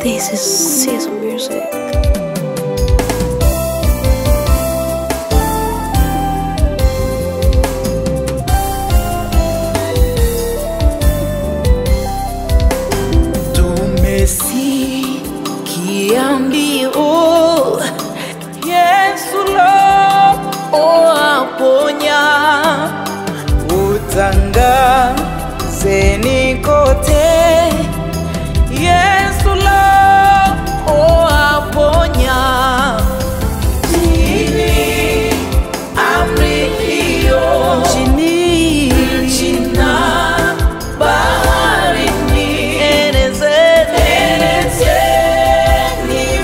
This is Sizzle Music. Kiambio Yesu lo aponya, utangazeni kote. Yesu lo aponya, chini amri hiyo, chini na baharini, enezeni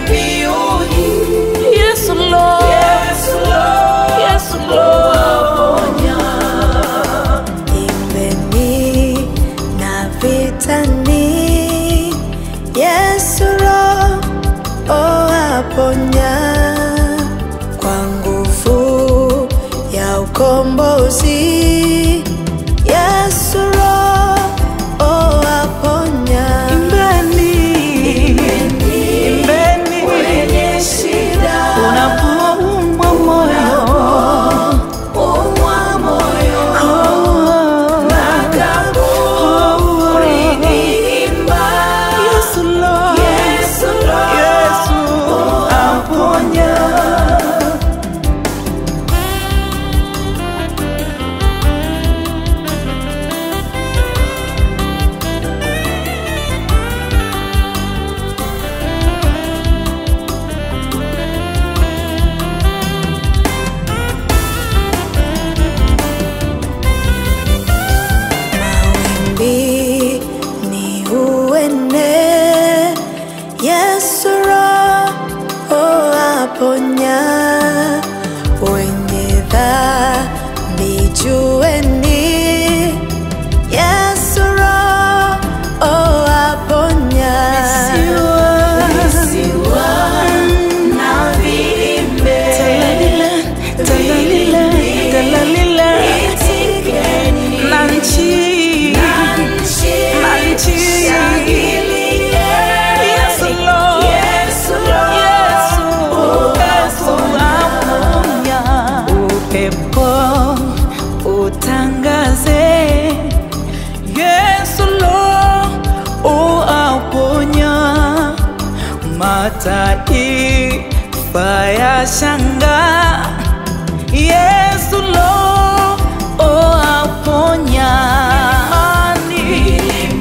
mbiu hii. Yesu lo aponya. Imbeni na vitani, Yesu lo aponya. Kwa nguvu ya ukombozi, Yesu lo aponya. Imbeni wenye shida, unapoumwa moyo, na kaburini imba. Yesu lo aponya. Mawimbi ni uene, Yesu lo aponya. Wenye dhambi jueni, Yesu lo aponya. Visiwa na viimbe, Talalila, na nchi Yesu lo aponya. Upepo utangaze, Yesu lo aponya. Mataifa yashanga, Yesu lo aponya.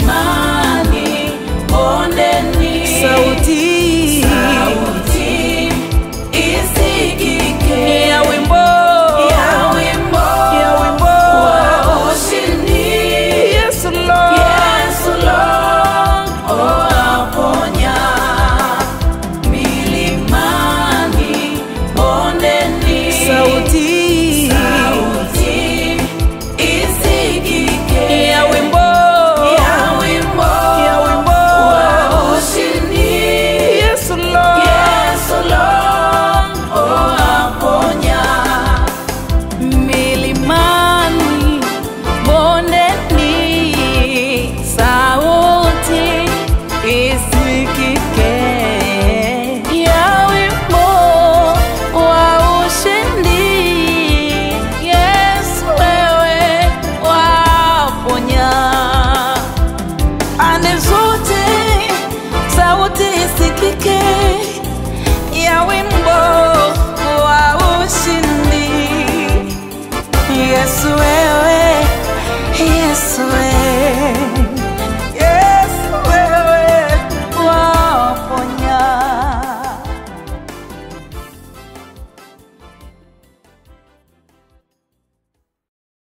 Milimani, bondeni, sauti isikike ya wimbo wa ushindi. Yesu lo aponya. Milimani, bondeni, sauti isikike ya wimbo wa ushindi. Yesu lo aponya. Milimani, bondeni, sauti isikike ya wimbo wa ushindi. Yesu wewe waponya. Ande zote sauti isikike ya wimbo